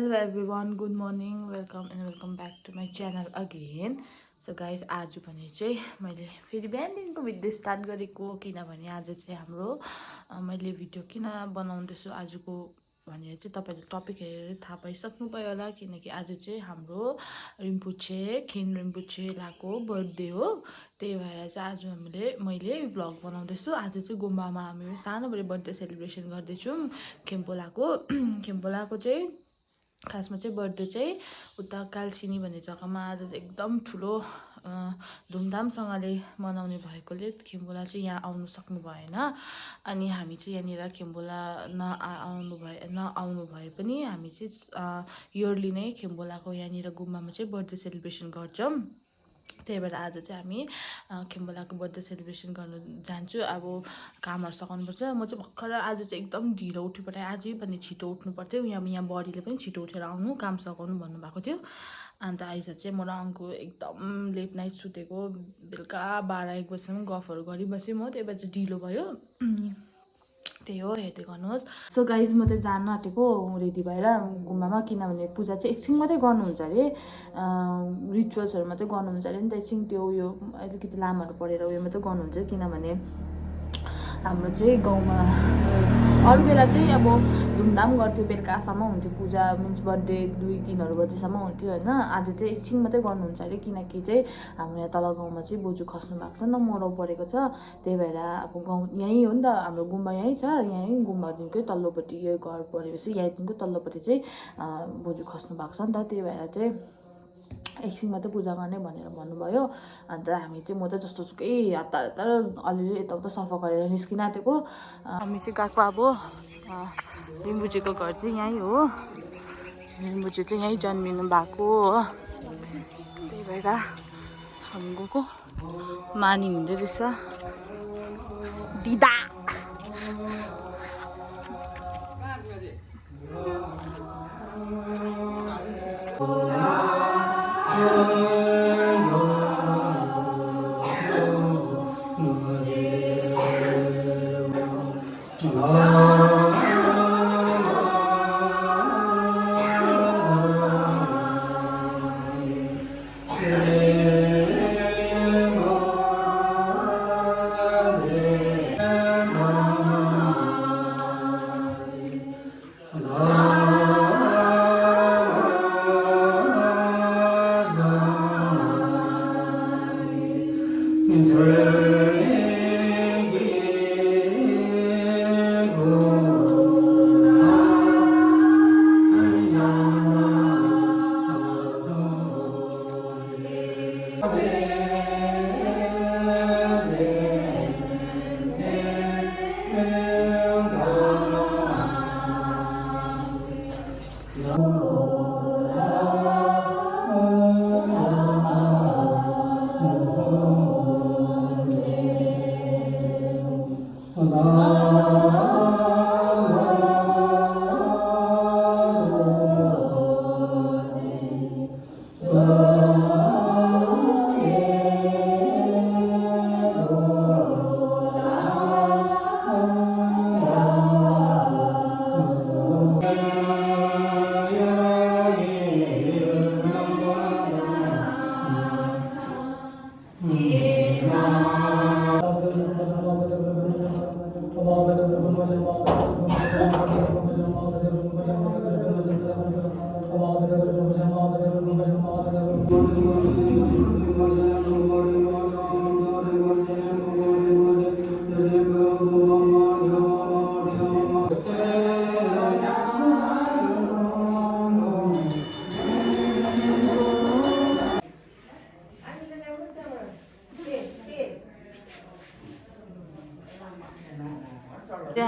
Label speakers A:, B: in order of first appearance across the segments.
A: Hello everyone, good morning, welcome back to my channel again. So guys, आज भने चाहिँ मैले फेरि बिहानदेखिको भिडियो स्टार्ट गरेको किनभने आज चाहिँ हाम्रो मैले भिडियो किन बनाउँदैछु आजको भनेर चाहिँ तपाईँले टपिक हेरेर थाहा पाइसक्नुभयो होला किनकि आज चाहिँ हाम्रो खिन रिम्पुछे लाको बर्थडे हो। त्यही भएर चाहिँ आज मैले भ्लग बनाउँदैछु। आज चाहिँ गुम्बामा हामी सानोबडे बर्थडे सेलिब्रेसन गर्दैछौँ खेम्पोलाको। खेम्पोलाको चाहिँ खासमा चाहिँ बर्थडे चाहिँ उता कालचिनी भन्ने जग्गामा आज चाहिँ एकदम ठुलो धुमधामसँगले मनाउने भएकोले खेम्बोला चाहिँ यहाँ आउनु सक्नु भएन। अनि हामी चाहिँ यहाँनिर खेम्बोला नआउनु भए पनि हामी चाहिँ इयरली नै खेम्बोलाको यहाँनिर गुम्बामा चाहिँ बर्थडे सेलिब्रेसन गर्छौँ। त्यही भएर आज चाहिँ हामी खेम्बोलाको बर्थडे सेलिब्रेसन गर्नु जान्छु। अब कामहरू सघाउनुपर्छ। म चाहिँ भर्खर आज चाहिँ एकदम ढिलो उठिपठाएँ। आजै पनि छिटो उठ्नु पर्थ्यो। यहाँ बडीले पनि छिटो उठेर आउनु काम सघाउनु भन्नुभएको थियो। अन्त आइज चाहिँ म र अङ्कु एकदम लेट नाइट सुतेको, बेलुका 12-1 बजीसम्म गफहरू गरिबसेँ म। त्यही भएर चाहिँ ढिलो भयो। त्यही हो, हेर्दै गर्नुहोस्। सो गाइज म चाहिँ जान आँटेको रेडी भएर गुम्बामा, किनभने पूजा चाहिँ एकछिन मात्रै गर्नुहुन्छ अरे, रिचुअल्सहरू मात्रै गर्नुहुन्छ अरे नि त। एकछिन त्यो उयो अलिकति लामहरू पढेर उयो मात्रै गर्नुहुन्छ किनभने हाम्रो चाहिँ गाउँमा अरू बेला चाहिँ अब धुमधाम गर्थ्यो, बेलुकासम्म हुन्थ्यो पूजा, मिन्स बर्थडे 2-3 बजीसम्म हुन्थ्यो होइन। आज चाहिँ एकछिन मात्रै गर्नुहुन्छ अरे किनकि चाहिँ हाम्रो यहाँ तल गाउँमा चाहिँ बोजू खस्नु भएको छ नि त, मरौ परेको छ। त्यही भएर अब गाउँ यहीँ हो नि त, हाम्रो गुम्बा यहीँ छ। यहीँ गुम्बादेखिकै तल्लोपट्टि यो घर परेपछि यहीँदेखिको तल्लोपट्टि चाहिँ बोजू खस्नु भएको छ नि त। त्यही भएर चाहिँ एकछिन मात्रै पूजा गर्ने भनेर भन्नुभयो। अन्त हामी चाहिँ म त जस्तो सुकै हतार अलिअलि यताउता सफा गरेर निस्किन आँटेको। हामी चाहिँ गएको अब रिम्बुजीको घर चाहिँ यहीँ हो। रिम्बुजी चाहिँ यहीँ जन्मिनु भएको हो। त्यही भएर हामी गएको। मानी हुँदै रहेछ दिदा।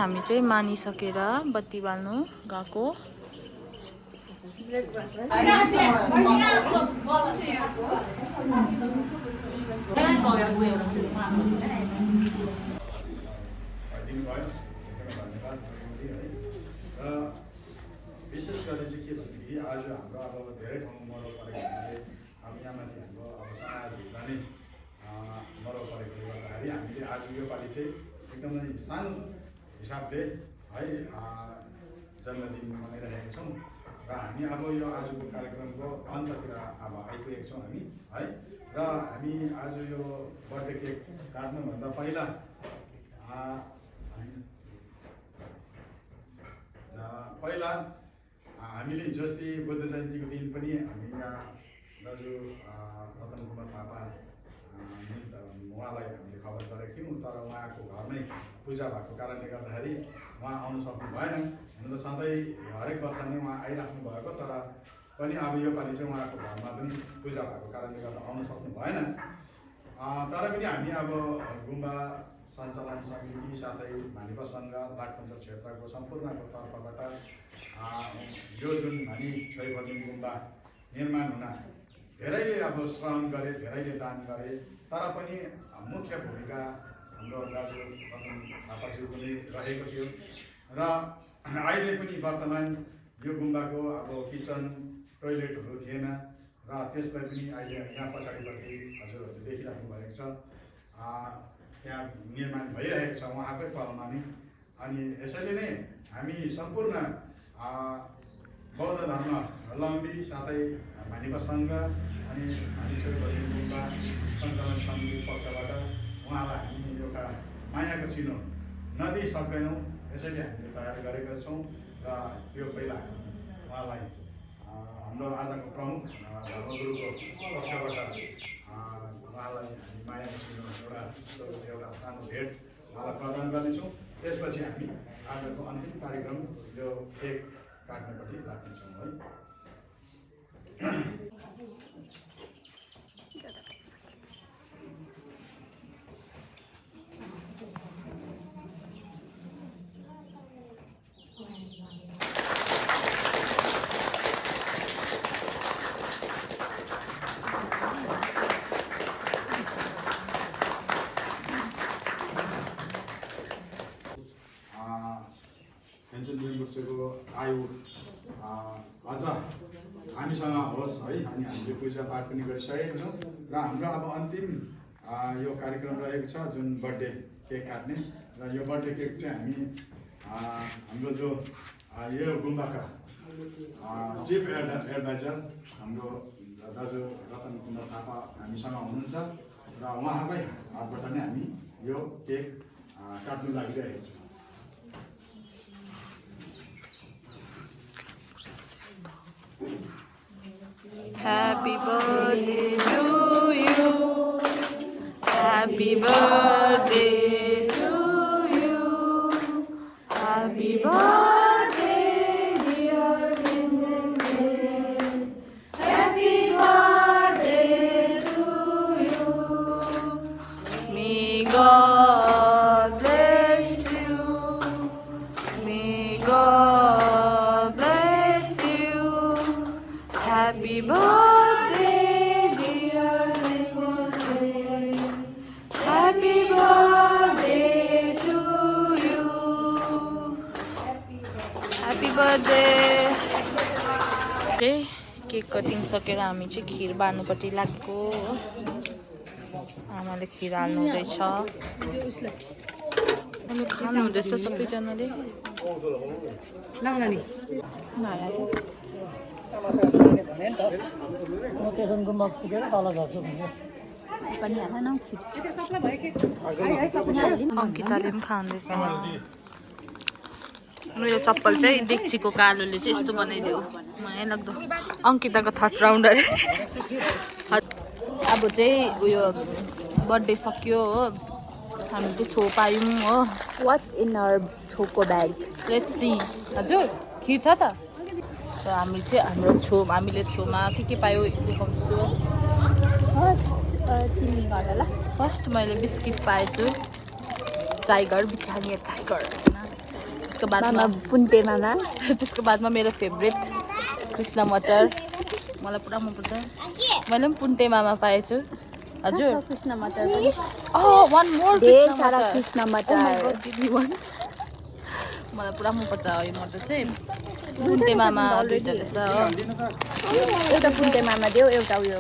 A: हामी चाहिँ मानिसकेर बत्ती बाल्नु गएको।
B: विशेष गरी चाहिँ के भनेदेखि आज हाम्रो अब धेरै ठाउँमा मरौ परेको हुनाले हामी यहाँ माथि हाम्रो अब समाजभित्र नै मरौ परेकोले गर्दाखेरि हामीले आज योपालि चाहिँ एकदमै सानो हिसाबले है जन्मदिन मनाइरहेका छौँ। र हामी अब यो आजको कार्यक्रमको अन्ततिर अब आइपुगेका छौँ हामी है। र हामी आज यो बर्थडे केक काट्नुभन्दा पहिला हामीले जस्तै बुद्ध जयन्तीको दिन पनि हामी यहाँ दाजु रतन कुमार थापा उहाँलाई हामीले खबर गरेका थियौँ, तर उहाँको घरमै पूजा भएको कारणले गर्दाखेरि उहाँ आउनु सक्नु भएन। हुन त सधैँ हरेक वर्ष नै उहाँ आइराख्नु भएको, तर पनि अब योपालि चाहिँ उहाँको घरमा पनि पूजा भएको कारणले गर्दा आउनु सक्नु भएन। तर पनि हामी अब गुम्बा सञ्चालन समिति साथै भानिपा सङ्घ बाटपञ्चायत क्षेत्रको सम्पूर्णको तर्फबाट यो जुन हामी छैफर्लिङ गुम्बा निर्माण हुन धेरैले अब श्रम गरे, धेरैले दान गरे, तर पनि मुख्य भूमिका हाम्रो दाजु रतन थापाज्यूको नै रहेको थियो। र अहिले पनि वर्तमान यो गुम्बाको अब किचन टोइलेटहरू थिएन र त्यसलाई पनि अहिले यहाँ पछाडिपट्टि हजुरहरूले देखिराख्नु भएको छ, त्यहाँ निर्माण भइरहेको छ उहाँकै पहलमा नै। अनि यसैले नै हामी सम्पूर्ण बौद्ध धर्मावलम्बी साथै भानिपा सङ्घ अनि हामी छैफर्लिङ गुम्बा सञ्चालन समिति पक्षबाट उहाँलाई हामी एउटा मायाको चिनो नदिई सक्दैनौँ, यसैले हामीले तयार गरेका छौँ। र त्यो पहिला हामी उहाँलाई हाम्रो आजको प्रमुख धर्मगुरुको पक्षबाट उहाँलाई हामी मायाको चिनो एउटा सानो भेट उहाँलाई प्रदान गर्नेछौँ। त्यसपछि हामी आजको अन्तिम कार्यक्रम यो केक काट्नेपट्टि लाग्नेछौँ है। पेन्सन मेम्बर्सको आयु अझ हामीसँग होस् है, अनि हामीले पूजापाठ पनि गरिसकेका छौँ। र हाम्रो अब अन्तिम यो कार्यक्रम रहेको छ जुन बर्थडे केक काट्ने। र यो बर्थडे केक चाहिँ हामी हाम्रो जो यो गुम्बाका चिफ एडभाइजर हाम्रो दाजु रतन कुमार थापा हामीसँग हुनुहुन्छ र उहाँकै हातबाट नै हामी यो केक काट्नु लागिरहेको छौँ।
A: Happy birthday to you. Happy birthday to you. Happy birthday, dear Vincent. Happy birthday to you. May God bless you. May God bless you. Happy birthday, dear Vincent. Happy birthday to you. Happy birthday. Cake cutting सकेर हामी चाहिँ खिर बार्नुपट्टि लागेको हो। आमाले खिर हाल्नु हुँदैछ, अनि खानु हुँदैछ सबैजनाले। अङ्किताले पनि खाँदैछ। मेरो चप्पल चाहिँ डेक्चीको कालोले चाहिँ यस्तो बनाइदियो, माया लाग्दो। अङ्किताको थर्ड राउन्डर। अब चाहिँ उयो बर्थडे सक्यो हो, हामी चाहिँ छो पायौँ हो।
C: What's in our choco bag?
A: Let's see. हजुर खिर छ त। हामीले छोमा के पायो देखाउँछु। फर्स्ट मैले बिस्किट पाएछु, टाइगर, बिचारी टाइगर होइन। त्यसको बादमा
C: पुन्टे मामा।
A: त्यसको बादमा मेरो फेभरेट कृष्ण मटर, मलाई पुरा मनपर्छ। मैले पनि पुन्टे मामा पाएछु। हजुर
C: कृष्ण मटर
A: वान मोर
C: कृष्ण मटर।
A: मलाई पुरा मनपर्छ यो मटर चाहिँ। पुन्टे मामा दुईटा रहेछ हो।
C: एउटा पुन्टे मामा देऊ, एउटा उयो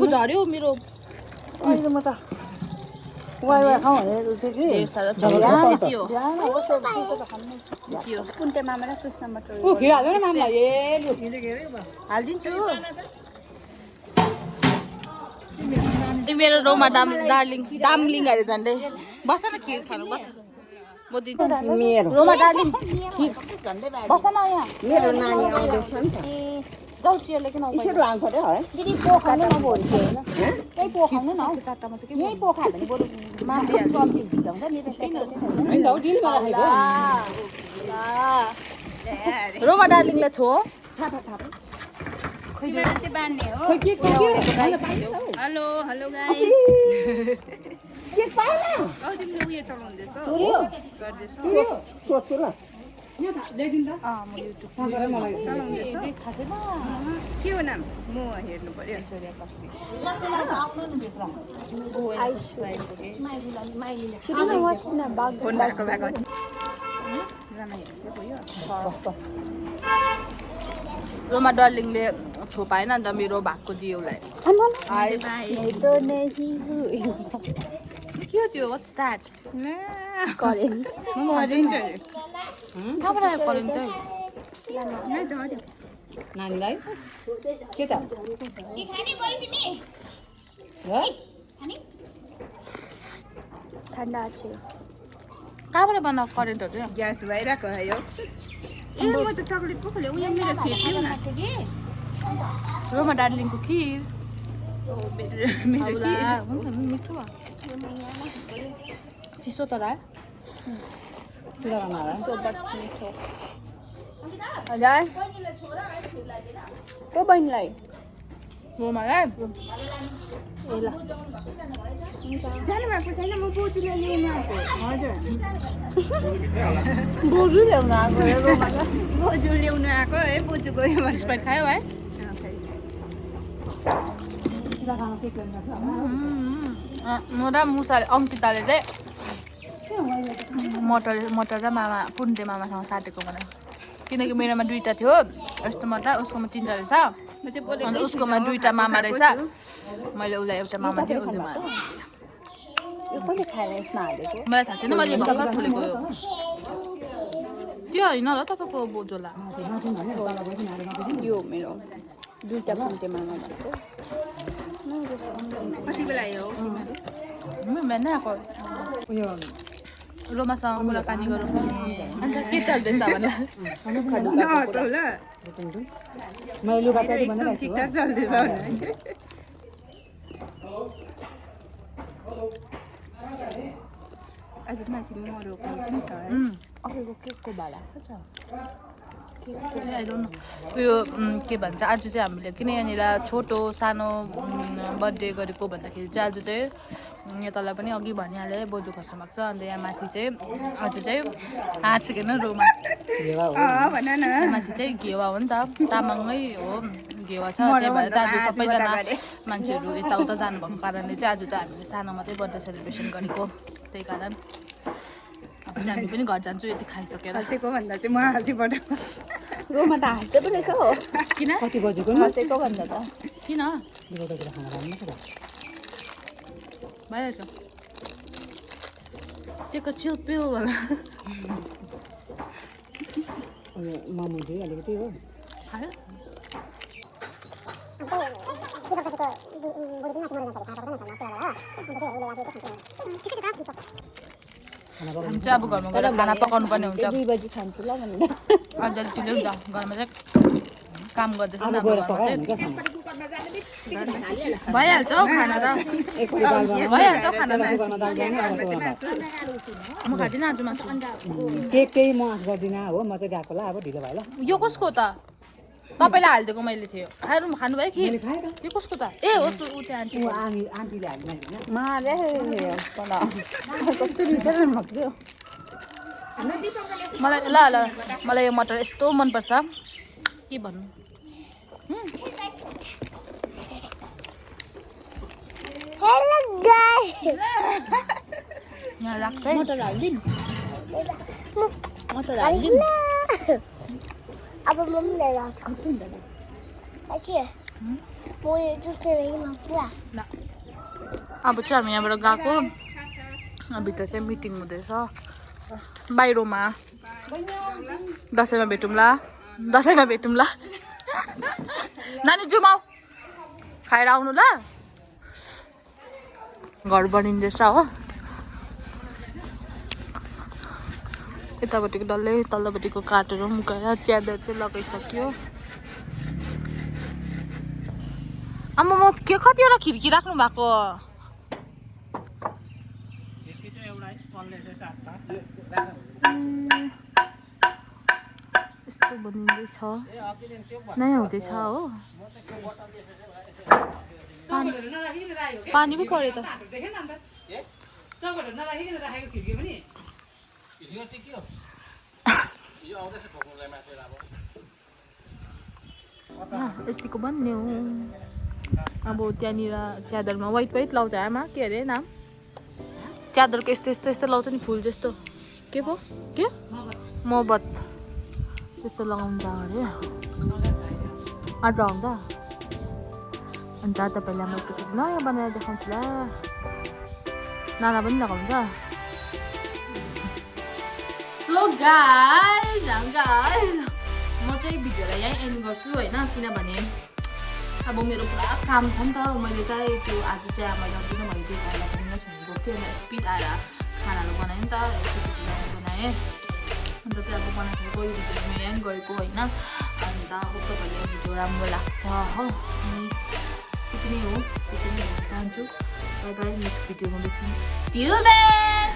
A: झऱ्यो मेरो। ढेर सारा यति हो
C: कुन्टे मामा र कृष्ण मटर
A: हालिदिन्छु मेरो रोमा डाम्लिङ अरे झन्डै बस न खिर खानु बस म दिन्छु रोमा डार्लिङ बस न यहाँ
D: मेरो नानी आउँदैछ नि त
A: जाऊ चियरले किन
D: यसरी लानु पर्यो है
C: दिदी पोखाउनु न भोलि होइन त्यही पोखाउनु न
A: चारटामा चाहिँ
C: यही पोखायो भने बरु माथि चम्ची झिकाउँछ नि
A: रोमा डार्लिङलाई छो
C: हेलो हेलो गाइस
D: के पाएन
C: तिमीले उयो चलाउँदैछ
D: सोध्छु ल
C: के हो नाम म हेर्नु पर्यो फोन भएको
A: रोमा डार्लिङले छो पाएन अन्त मेरो भागको दियो उसलाई के हो त्यो वाट्स द्याट कहाँबाट आयो करेन्ट चाहिँ
E: नानीलाई के त
C: ठन्डा छ
A: कहाँबाट बनाएको करेन्टहरू चाहिँ
C: ग्यास भइरहेको है यो म त चक्लेट पो खोल्यो उयो मेरो फेरि न
A: रोमा डार्लिङको खिर
C: मेरो
A: हुन्छ नि मिठो चिसो तर
C: हजुर को बहिनीलाई
A: रोमालाई
C: ए ल जानुभएको छैन म बोजूलाई लिनु आएको हजुर
A: बोजू ल्याउनु आएको रोमालाई
C: बोजू ल्याउनु आएको है बोजूको
A: स्प्राइट खायो है म र मुसाले अङ्किताले चाहिँ मटर र मामा पुन्टे मामासँग साटेको मलाई किनकि मेरोमा 2टा थियो यस्तो मटर उसकोमा 3टा रहेछ अनि उसकोमा 2टा मामा रहेछ मैले उसलाई एउटा मामा दिएँ उसले
C: यो कसले खाएर यसमा हालेको
A: मलाई थाहा छैन मैले भर्खर खोलेको त्यो होइन ल तपाईँको बोजूला
C: यो मेरो 2टा पुन्टे मामा भएको कति बेला यो
A: बिहान आएको रोमासँग कुराकानी गरौँ अन्त के चल्दैछ भने
E: मैले लुगा चाहिँ बनाइरहेको छु
C: ठिकठाक चल्दैछ आज माथि मरो पनि छ है
A: अरूको केकको भाडा छ उयो के भन्छ आज चाहिँ हामीले किन यहाँनिर छोटो सानो बर्थडे गरेको भन्दाखेरि चाहिँ आज चाहिँ यतालाई पनि अघि भनिहालेँ बोजू खस्नु भएको छ अन्त यहाँ माथि चाहिँ आज चाहिँ हाँसेको रोमा
C: भन न
A: माथि चाहिँ घेवा हो नि त तामाङै हो घेवा छ त्यही भएर आज सबैजना मान्छेहरू यताउता जानुभएको कारणले चाहिँ आज त हामीले सानो मात्रै बर्थडे सेलिब्रेसन गरेको त्यही कारण हामी पनि घर जान्छु यति खाइसकेर
C: हाँसेको भन्दा चाहिँ म हाँसीबाट रोमा त हाँस्दै पनि रहेछ हो
A: किन
E: कति बजेको
C: हाँसेको भन्दा त
A: किन
E: बेलुका खाना खानु त
A: भइहाल्छ त्यो चिल पिल होला
E: मोमो चाहिँ अलिकति हो
A: खायो हामी चाहिँ अब घरमा गएर खाना पकाउनु पर्ने हुन्छ
C: 2 बजी खान्छु ल भनेर
A: अन्त चिल्यो नि त घरमा चाहिँ काम गर्दैछ नि अब घरमा चाहिँ भइहाल्छ हौ खाना त भइहाल्छ हौ खाना त म खाँदिनँ आज मासु
E: केक केही म आश गर्दिनँ हो म चाहिँ गएको ल अब ढिलो भयो ल
A: यो कसको त तपाईँलाई हालिदिएको मैले थियो खानुभयो कि यो कसको त ए होस् ऊ त्यो आन्टी
E: आन्टीले हाल्नु
C: माले कस्तो रिसाउनु भएको थियो
A: मलाई ल ल मलाई यो मटर यस्तो मनपर्छ के भन्नु
F: हेलो गाइस
A: यहाँ राख्छ
C: मटर हाल्दिन मटर
F: हाल्दिन अब मम्मी ले जाऊ के म यो जुस पिएर पुरा
A: अब चाहिँ हामी यहाँबाट गएको भित्र चाहिँ मिटिङ हुँदैछ बाहिरमा दसैँमा भेटौँला नानी जुमाऊ खाएर आउनु ल घर बनिँदैछ हो यतापट्टिको डल्लै तल्लोपट्टिको काठहरू मुकाएर च्यादर चाहिँ लगाइसक्यो आमा म के कतिवटा खिड्की राख्नु भएको यस्तो बनिँदैछ नयाँ हुँदैछ हो पानी पो पऱ्यो त यतिको बन्ने हो अब त्यहाँनिर च्यादरमा वाइट लाउँछ आमा के अरे नाम च्यादरको यस्तो लाउँछ नि फुल जस्तो के पो के मोहब्बत त्यस्तो लगाउँछ अरे आँट आउँछ अन्त तपाईँलाई म एकचोटि नयाँ बनाएर देखाउँछु ल नाना पनि लगाउँछ सो गाइज म चाहिँ भिडियोलाई यहीँ एन्ड गर्छु होइन किनभने अब मेरो पुरा काम छ नि त मैले चाहिँ त्यो आज चाहिँ आमाले अघि नै मैले खाना पनि छोडेको थिएँ अन्त स्पिड आएर खानाहरू बनाएँ नि त बनाएँ अन्त चाहिँ अब बनाएको यो भिडियो म यहीँ गएको होइन अन्त तपाईँलाई भिडियो राम्रो लाग्छ हो अनि त्यति नै हो त्यति नै हेर्न चाहन्छु बाई बाई नेक्स्ट भिडियोमा भेट्छौँ